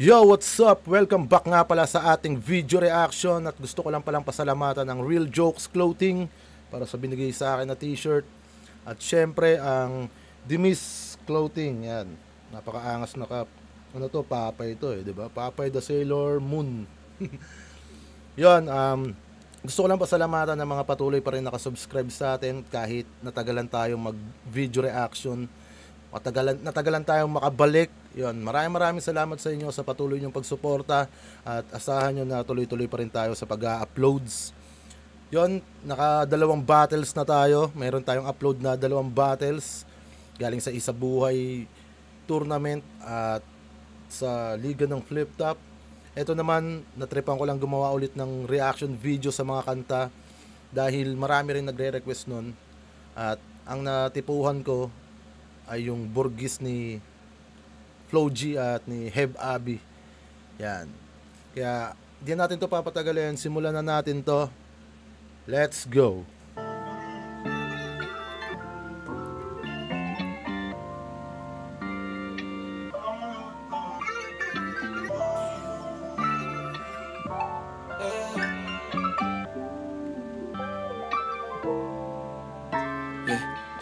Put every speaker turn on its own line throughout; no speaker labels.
Yo, what's up? Welcome back nga pala sa ating video reaction at gusto ko lang palang pasalamatan ng Real Jokes Clothing para sa binigay sa akin na t-shirt at syempre ang Dimis Clothing, yan. Napakaangas na kap. Ano to? Papay ito eh, di ba? Papay the Sailor Moon. Yon, gusto ko lang pasalamatan ng mga patuloy pa rin nakasubscribe sa atin kahit natagalan tayong mag video reaction. Natagalan tayong makabalik. Yon, maraming salamat sa inyo sa patuloy niyong pagsuporta at asahan niyo na tuloy-tuloy pa rin tayo sa pag-uploads. Yon, naka-2 battles na tayo. Meron tayong upload na 2 battles galing sa Isa Buhay tournament at sa Liga ng Flip Top. Ito naman, natripan ko lang gumawa ulit ng reaction video sa mga kanta dahil marami rin nagre-request nun. At ang natipuhan ko ay yung Burgis ni Flo G at ni Heb Abi. Yan. Kaya di natin to papatagalin. Simulan na natin to. Let's go.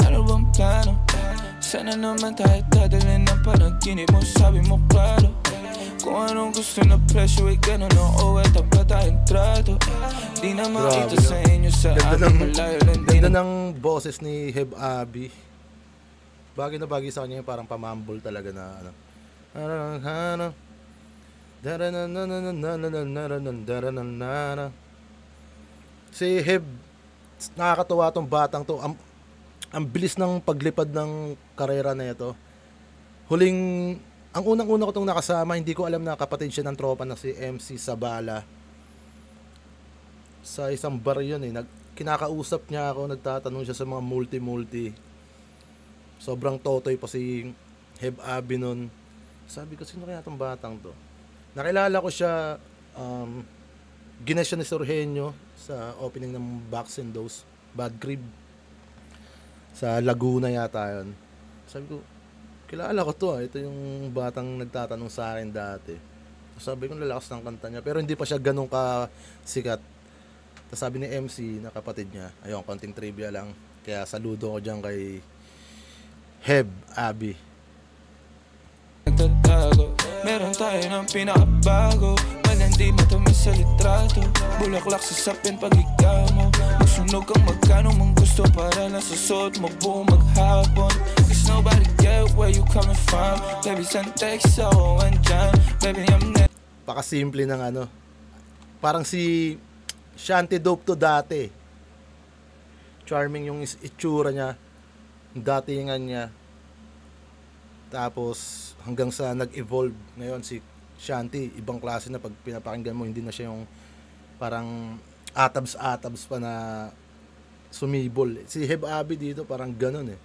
Ano bang plano? Sana naman tayo dadalhin ng panaginip mo. Sabi mo klaro kung anong gusto na presyo ay gano'n o at tapat tayong trato. Di na makita sa inyo sa amin malayo lang din.
Ganda ng boses ni Heb Abi. Bagay na bagay sa kanya yung parang pamambol talaga na ano. Si Heb, nakakatuwa tong batang to. Ang bilis ng paglipad ng karera na ito. Ang unang-una ko itong nakasama, hindi ko alam na kapatid siya ng tropa na si MC Sabala. Sa isang bar yun eh. Kinakausap niya ako, nagtatanong siya sa mga multi-multi. Sobrang totoy pa si Heb Abi nun. Sabi ko, sino kaya itong batang to? Nakilala ko siya, gines siya ni Sorhenyo sa opening ng Box and Dose, Bad Crib. Sa Laguna yata yun. Sabi ko, kilala ko to. Ito yung batang nagtatanong sa akin dati. Sabi ko, lalakas ng kanta niya. Pero hindi pa siya ganun kasikat. Tapos sabi ni MC na kapatid niya, ayun, konting trivia lang. Kaya saludo ko dyan kay Heb Abi.
Nagtatago, meron tayo ng pinakabago. Malandi matamis sa litrato. Bulaklak sa sapin pag ikaw mo. Magsunog kang magkano mong gusto para lang sa suot mo buong maghapon. Cause nobody get where you coming from. Baby, send text ako andyan. Baby, I'm next.
Pakasimple ng ano. Parang si Shanty Dope to dati. Charming yung itsura niya. Yung datingan niya. Tapos hanggang sa nag-evolve ngayon si Shanty, ibang klase na pag pinapakinggan mo, hindi na siya yung parang atabs pa na sumibol. Si Heb Abi dito parang ganun eh.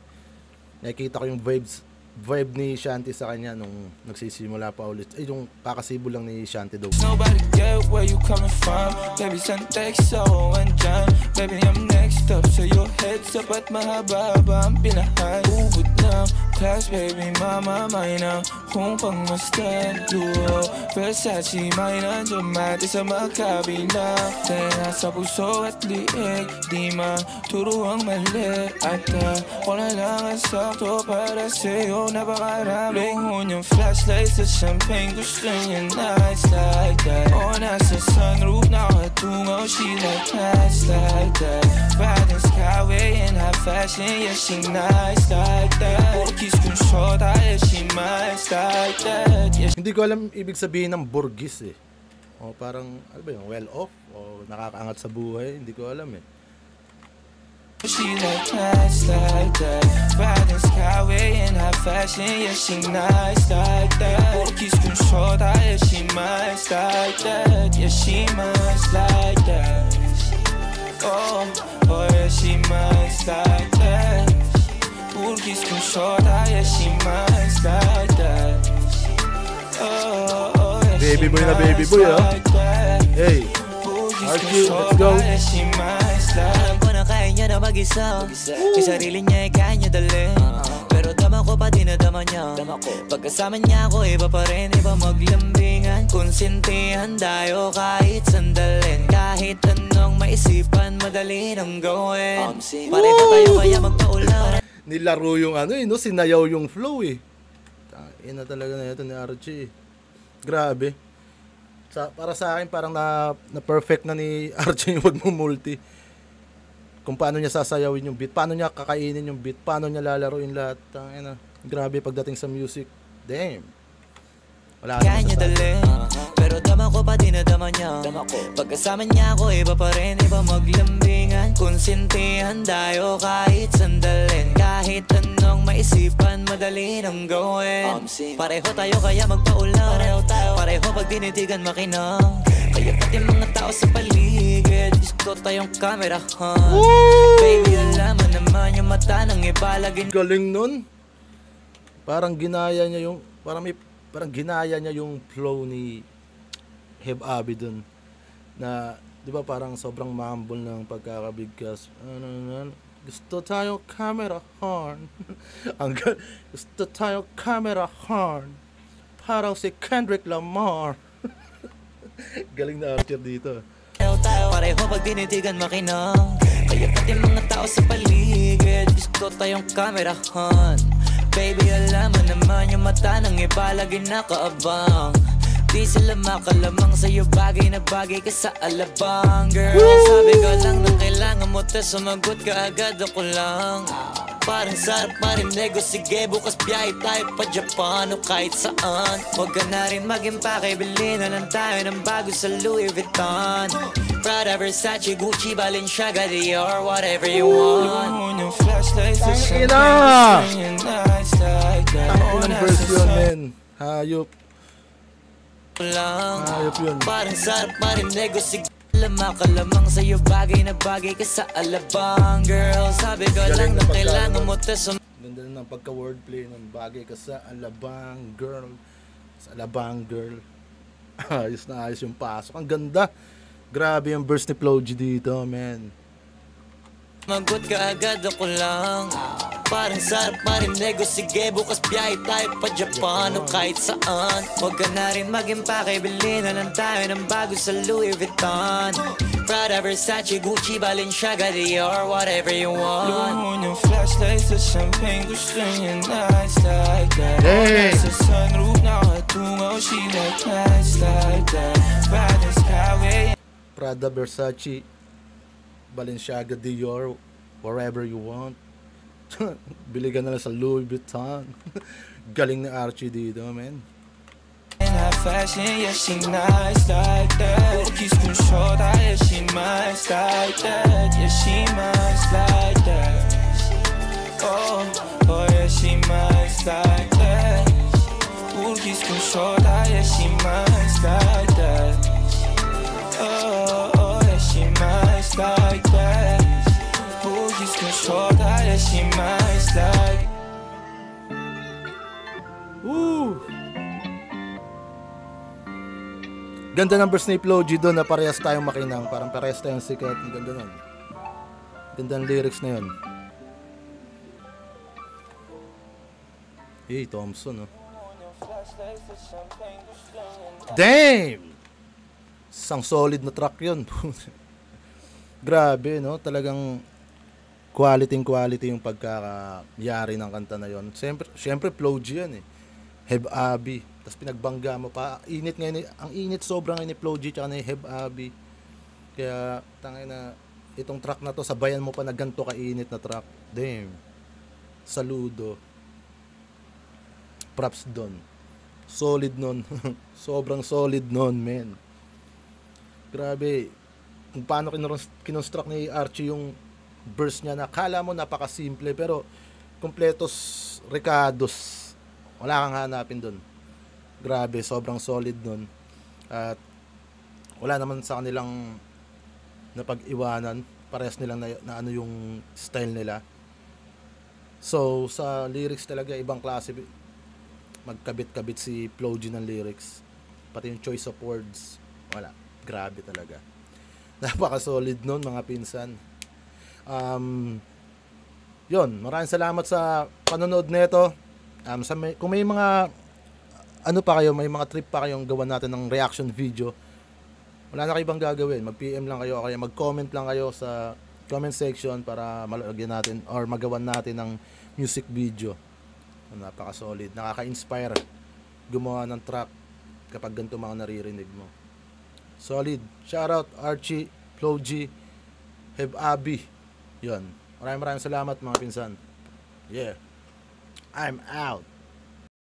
Nakikita ko yung vibe ni Shanty sa kanya nung nagsisimula pa ulit. Ay, yung kakasibo lang ni Shanty Dope.
Nobody get where you coming from. Baby, send text ako andyan. Baby, I'm next up. So your head's up at mahaba-haba ang pinahay. Ubod ng class, baby, mama, may na kung pangmastan duo. Versace, may nandiyan mati sa magkabila. Tenga sa puso at liig, di maturo ang mali. At wala lang ang sakto para sa'yo. Napakarami Lingon yung flashlight sa champagne. Gusto niya nights like that. O nasa sunroof nakatungaw. She like nights like that. Riding skyway in high fashion. Yeah, she nice like that. Burgis kung shota. Yeah, she nice like that. Yeah.
Hindi ko alam ibig sabihin ng Burgis eh. O parang, ano ba yung well off? O nakakaangat sa buhay? Hindi ko alam eh.
She like nice like that. Riding skyway in high fashion. Yeah, she nice like that. Burgis kung shota. Yeah, she nice like that. Yeah, she nice like that. Oh, yeah, she nice like that. Burgis kung shota. Yeah, she nice like that. Oh, yeah,
baby boy na baby boy
like that.
Hey, RQ, let's go.
Alam ko na kaya niya na mag-isa. Yung sarili niya ay kaya niya dalhin. Pero dama ko pa dinadama niya. Pagkasama niya ako iba pa rin. Iba maglambing Konsintihan tayo kahit sandalin. Kahit anong maisipan, madali nang gawin. Pareho tayo kaya magpaulan.
Nilaro yung ano no, sinayaw yung flow eh. Ina talaga na ito ni Archie. Grabe. Para sa akin parang na perfect na ni Archie yung magmumulti. Kung paano niya sasayawin yung beat, paano niya kakainin yung beat, paano niya lalaruin lahat. Grabe pagdating sa music. Damn. Wala
Kaya niya dalhin, pero dama ko pa dinadama niya. Pagkasama niya ako, iba pa rin, iba maglambingan. Konsintihan tayo kahit sandalin. Kahit anong maisipan, madali nang gawin. Pareho tayo kaya magpaulan. Pareho pag dinitigan makinang. Kaya pati mga tao sa paligid, gusto tayong kamerahan. Baby, alam mo naman yung mata ng iba laging.
Galing nun. Parang ginaya niya yung parang ginaya niya yung flow ni Heb Abi dun. Na, di ba parang sobrang mumble ng pagkakabigkas. Gusto tayo camera horn. Gusto tayo camera horn. Parang si Kendrick Lamar. Galing na archer dito.
Pareho pag dinitigan makinang. Kaya pati mga tao sa paligid, gusto tayong kamerahan. Baby, alam mo naman yung mata ng iba lagi nakaabang. Di sila makalamang sa'yo, bagay na bagay ka sa alabang. Girl, sabi ko lang na kailangan mo ta, sumagot ka agad ako lang. Parang sarap marinig o sige, bukas biyahe tayo pa Japan o kahit saan. Huwag ka na rin mag-impake, bilhin na lang tayo ng bago sa Louis Vuitton. Prada, Versace, Gucci, Balenciaga, Dior, whatever you want.
Tangina! Ang version, men. Hayop. Hayop yun.
Parang sarap marinig o sige, makalamang sa'yo, bagay na bagay ka sa alabang. Girl, sabi ko lang na kailangan mo ta.
Ganda na ng pagka-wordplay ng bagay ka sa alabang girl. Sa alabang girl. Ayos na ayos yung pasok. Ang ganda. Grabe yung verse ni Flo G dito, man.
Magot ka agad ako lang. Parang sarap marinig o sige, bukas biyahe tayo pa Japan o kahit saan. Huwag ka na rin mag-impake, bilhin na lang tayo ng bago sa Louis Vuitton. Prada, Versace, Gucci, Balenciaga, Dior, whatever you want.
Blue moon yung flashlights sa champagne, gusto niya nights like that. Sa sunroof, nakatungaw, she like nights like that. Riding skyway.
Prada, Versace, Balenciaga, Dior, wherever you want. Bili ka na lang sa Louis Vuitton. Galing ni Archie dito, man.
In her fashion, yeah, she nice like that. Cookies con shorta, yeah, she nice like that. Yeah, she nice like that. Oh, oh, yeah, she nice like that. Cookies con shorta, yeah, she nice like that. Oh, oh, yeah, she nice like that. Cookies con shorta, yeah, she nice like.
Woo! Ganda ng verse ni Flo G doon na parehas tayong makinang. Parang parehas tayong sikat. Ang ganda nun. Ganda ng lyrics na yun. Hey, Thompson, oh. Damn! Isang solid na track yun. Grabe, no? Talagang quality yung pagkakayari ng kanta na yun. Siyempre Flo G yan, eh. Heb Abi. Tapos pinagbangga mo pa. Init ngayon, ang init sobrang ni Flo G tsaka ni Heb Abi. Kaya, tangay na, itong track na to, sabayan mo pa na ganito kainit na track. Damn. Saludo. Props doon. Solid nun. Sobrang solid nun, men. Grabe. Kung paano kinonstruct ni Archie yung verse niya na kala mo napakasimple pero completos recados. Wala kang hanapin doon. Grabe, sobrang solid nun. At wala naman sa kanilang napag-iwanan. Parehas nilang na ano yung style nila. So, sa lyrics talaga, ibang klase. Magkabit-kabit si Flo G ng lyrics. Pati yung choice of words. Wala. Grabe talaga. Napaka-solid nun, mga pinsan. Yun, maraming salamat sa panonood nito. Kung may mga ano pa kayo, may mga trip pa kayong gawan natin ng reaction video, wala na kayo ibang gagawin, mag-PM lang kayo o kaya mag-comment lang kayo sa comment section para malagyan natin or magawan natin ng music video. Napaka-solid, nakaka-inspire gumawa ng track kapag ganito mga naririnig mo. Solid. Shoutout Archie, Flo G, Heb Abi. Yun. Maraming salamat mga pinsan. Yeah. I'm out.